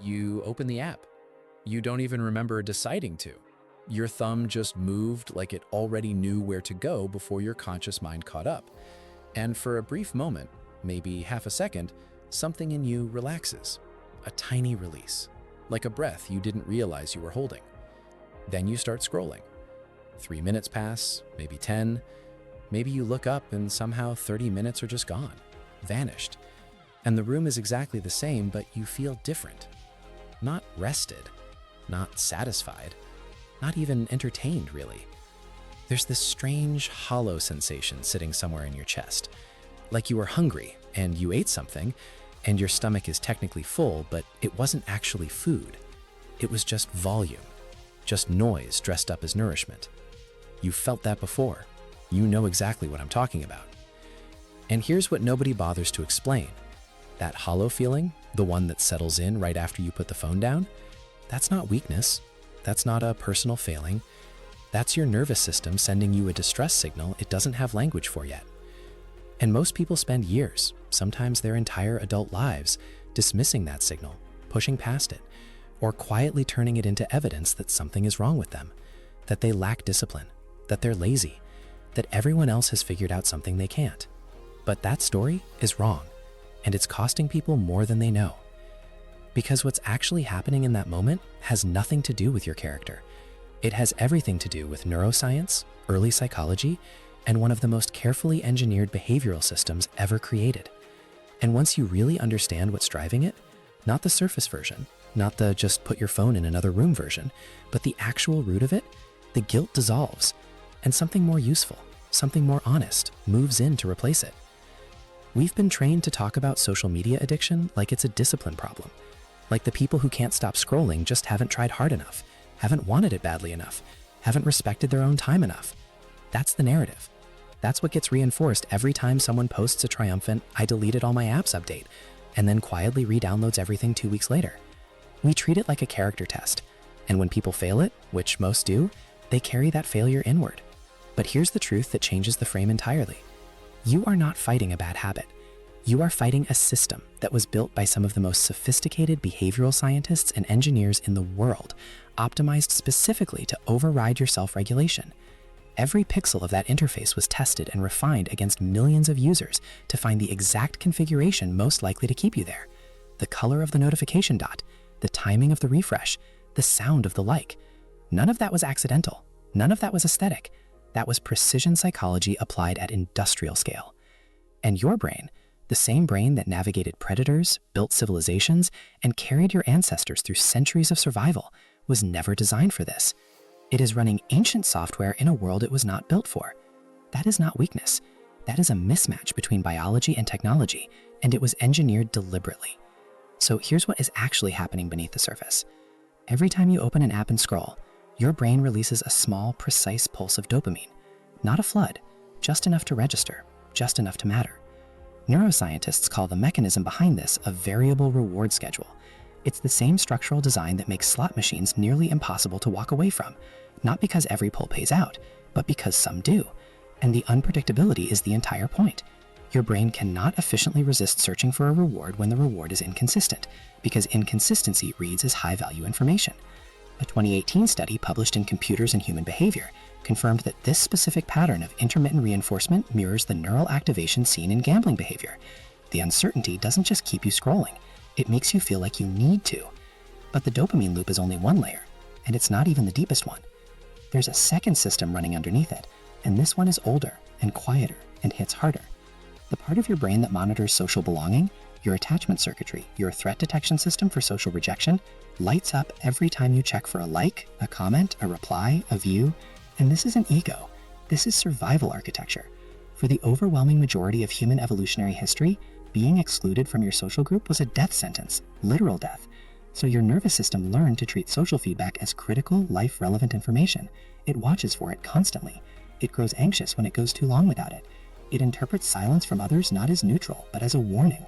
You open the app. You don't even remember deciding to. Your thumb just moved like it already knew where to go before your conscious mind caught up. And for a brief moment, maybe half a second, something in you relaxes. A tiny release, like a breath you didn't realize you were holding. Then you start scrolling. 3 minutes pass, maybe 10. Maybe you look up and somehow 30 minutes are just gone, vanished. And the room is exactly the same, but you feel different. Not rested, not satisfied, not even entertained, really. There's this strange, hollow sensation sitting somewhere in your chest. Like you were hungry and you ate something, and your stomach is technically full, but it wasn't actually food. It was just volume, just noise dressed up as nourishment. You've felt that before. You know exactly what I'm talking about. And here's what nobody bothers to explain. That hollow feeling, the one that settles in right after you put the phone down, that's not weakness. That's not a personal failing. That's your nervous system sending you a distress signal it doesn't have language for yet. And most people spend years, sometimes their entire adult lives, dismissing that signal, pushing past it, or quietly turning it into evidence that something is wrong with them, that they lack discipline, that they're lazy, that everyone else has figured out something they can't. But that story is wrong, and it's costing people more than they know. Because what's actually happening in that moment has nothing to do with your character. It has everything to do with neuroscience, early psychology, and one of the most carefully engineered behavioral systems ever created. And once you really understand what's driving it, not the surface version, not the just put your phone in another room version, but the actual root of it, the guilt dissolves, and something more useful, something more honest, moves in to replace it. We've been trained to talk about social media addiction like it's a discipline problem. Like the people who can't stop scrolling just haven't tried hard enough, haven't wanted it badly enough, haven't respected their own time enough. That's the narrative. That's what gets reinforced every time someone posts a triumphant, "I deleted all my apps" update, and then quietly re-downloads everything 2 weeks later. We treat it like a character test, and when people fail it, which most do, they carry that failure inward. But here's the truth that changes the frame entirely. You are not fighting a bad habit. You are fighting a system that was built by some of the most sophisticated behavioral scientists and engineers in the world, optimized specifically to override your self-regulation. Every pixel of that interface was tested and refined against millions of users to find the exact configuration most likely to keep you there. The color of the notification dot, the timing of the refresh, the sound of the like. None of that was accidental. None of that was aesthetic. That was precision psychology applied at industrial scale. And your brain, the same brain that navigated predators, built civilizations, and carried your ancestors through centuries of survival, was never designed for this. It is running ancient software in a world it was not built for. That is not weakness. That is a mismatch between biology and technology, and it was engineered deliberately. So here's what is actually happening beneath the surface. Every time you open an app and scroll, your brain releases a small, precise pulse of dopamine. Not a flood, just enough to register, just enough to matter. Neuroscientists call the mechanism behind this a variable reward schedule. It's the same structural design that makes slot machines nearly impossible to walk away from, not because every pull pays out, but because some do. And the unpredictability is the entire point. Your brain cannot efficiently resist searching for a reward when the reward is inconsistent, because inconsistency reads as high-value information. A 2018 study published in Computers and Human Behavior confirmed that this specific pattern of intermittent reinforcement mirrors the neural activation seen in gambling behavior. The uncertainty doesn't just keep you scrolling, it makes you feel like you need to. But the dopamine loop is only one layer, and it's not even the deepest one. There's a second system running underneath it, and this one is older and quieter and hits harder. The part of your brain that monitors social belonging, your attachment circuitry, your threat detection system for social rejection, lights up every time you check for a like, a comment, a reply, a view. And this isn't ego. This is survival architecture. For the overwhelming majority of human evolutionary history, being excluded from your social group was a death sentence, literal death. So your nervous system learned to treat social feedback as critical, life-relevant information. It watches for it constantly. It grows anxious when it goes too long without it. It interprets silence from others not as neutral, but as a warning.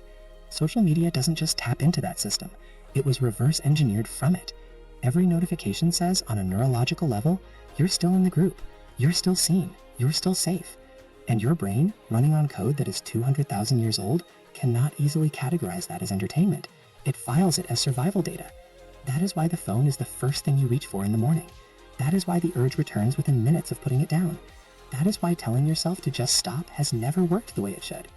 Social media doesn't just tap into that system. It was reverse engineered from it. Every notification says, on a neurological level, you're still in the group, you're still seen, you're still safe. And your brain, running on code that is 200,000 years old, cannot easily categorize that as entertainment. It files it as survival data. That is why the phone is the first thing you reach for in the morning. That is why the urge returns within minutes of putting it down. That is why telling yourself to just stop has never worked the way it should.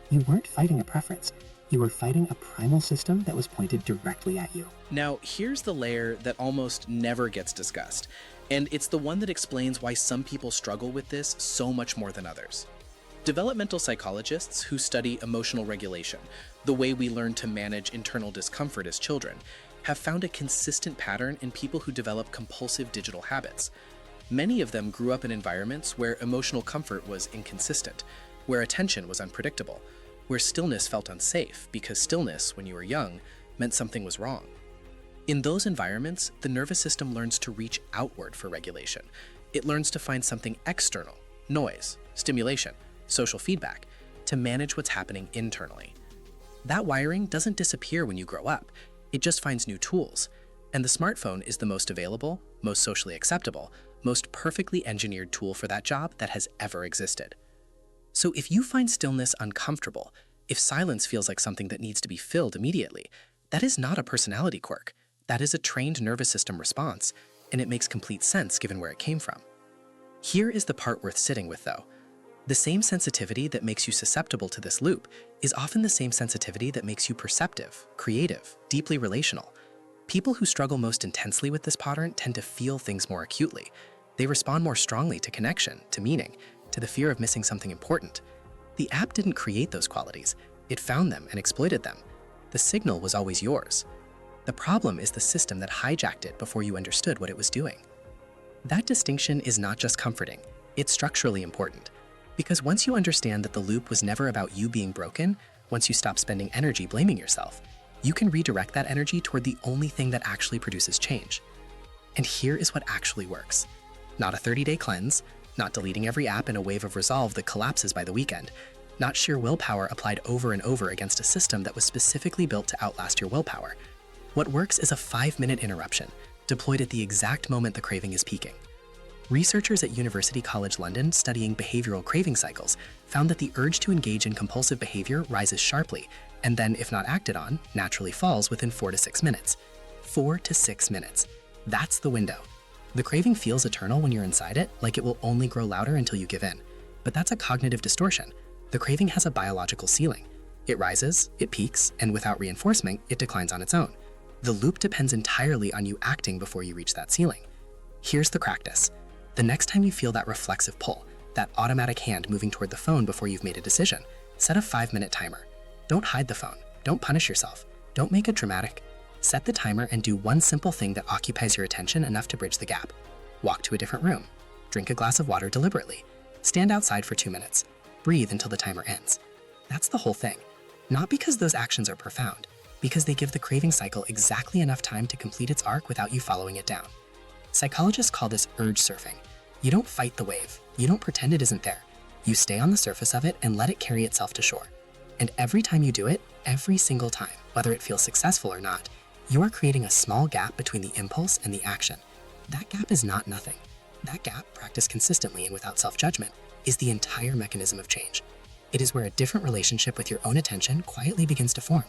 You weren't fighting a preference. You were fighting a primal system that was pointed directly at you. Now, here's the layer that almost never gets discussed, and it's the one that explains why some people struggle with this so much more than others. Developmental psychologists who study emotional regulation, the way we learn to manage internal discomfort as children, have found a consistent pattern in people who develop compulsive digital habits. Many of them grew up in environments where emotional comfort was inconsistent, where attention was unpredictable, where stillness felt unsafe because stillness, when you were young, meant something was wrong. In those environments, the nervous system learns to reach outward for regulation. It learns to find something external, noise, stimulation, social feedback, to manage what's happening internally. That wiring doesn't disappear when you grow up. It just finds new tools. And the smartphone is the most available, most socially acceptable, most perfectly engineered tool for that job that has ever existed. So if you find stillness uncomfortable, if silence feels like something that needs to be filled immediately, that is not a personality quirk. That is a trained nervous system response, and it makes complete sense given where it came from. Here is the part worth sitting with, though. The same sensitivity that makes you susceptible to this loop is often the same sensitivity that makes you perceptive, creative, deeply relational. People who struggle most intensely with this pattern tend to feel things more acutely. They respond more strongly to connection, to meaning, to the fear of missing something important. The app didn't create those qualities. It found them and exploited them. The signal was always yours. The problem is the system that hijacked it before you understood what it was doing. That distinction is not just comforting, it's structurally important. Because once you understand that the loop was never about you being broken, once you stop spending energy blaming yourself, you can redirect that energy toward the only thing that actually produces change. And here is what actually works. Not a 30-day cleanse, not deleting every app in a wave of resolve that collapses by the weekend, not sheer willpower applied over and over against a system that was specifically built to outlast your willpower. What works is a 5-minute interruption, deployed at the exact moment the craving is peaking. Researchers at University College London studying behavioral craving cycles found that the urge to engage in compulsive behavior rises sharply, and then, if not acted on, naturally falls within 4 to 6 minutes. 4 to 6 minutes. That's the window. The craving feels eternal when you're inside it, like it will only grow louder until you give in. But that's a cognitive distortion. The craving has a biological ceiling. It rises, it peaks, and without reinforcement, it declines on its own. The loop depends entirely on you acting before you reach that ceiling. Here's the practice. The next time you feel that reflexive pull, that automatic hand moving toward the phone before you've made a decision, set a 5-minute timer. Don't hide the phone. Don't punish yourself. Don't make it dramatic. Set the timer and do one simple thing that occupies your attention enough to bridge the gap. Walk to a different room. Drink a glass of water deliberately. Stand outside for 2 minutes. Breathe until the timer ends. That's the whole thing. Not because those actions are profound, because they give the craving cycle exactly enough time to complete its arc without you following it down. Psychologists call this urge surfing. You don't fight the wave. You don't pretend it isn't there. You stay on the surface of it and let it carry itself to shore. And every time you do it, every single time, whether it feels successful or not, you are creating a small gap between the impulse and the action. That gap is not nothing. That gap, practiced consistently and without self-judgment, is the entire mechanism of change. It is where a different relationship with your own attention quietly begins to form.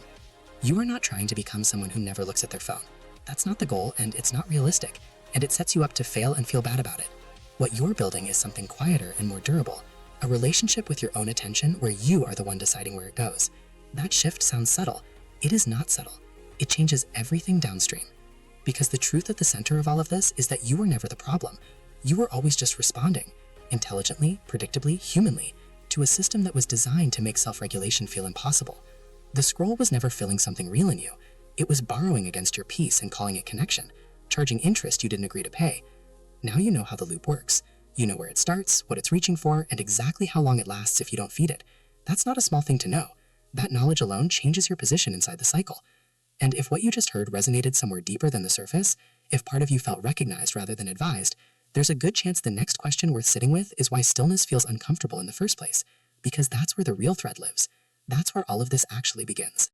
You are not trying to become someone who never looks at their phone. That's not the goal, and it's not realistic, and it sets you up to fail and feel bad about it. What you're building is something quieter and more durable, a relationship with your own attention where you are the one deciding where it goes. That shift sounds subtle. It is not subtle. It changes everything downstream. Because the truth at the center of all of this is that you were never the problem. You were always just responding, intelligently, predictably, humanly, to a system that was designed to make self-regulation feel impossible. The scroll was never filling something real in you. It was borrowing against your peace and calling it connection, charging interest you didn't agree to pay. Now you know how the loop works. You know where it starts, what it's reaching for, and exactly how long it lasts if you don't feed it. That's not a small thing to know. That knowledge alone changes your position inside the cycle. And if what you just heard resonated somewhere deeper than the surface, if part of you felt recognized rather than advised, there's a good chance the next question worth sitting with is why stillness feels uncomfortable in the first place. Because that's where the real thread lives. That's where all of this actually begins.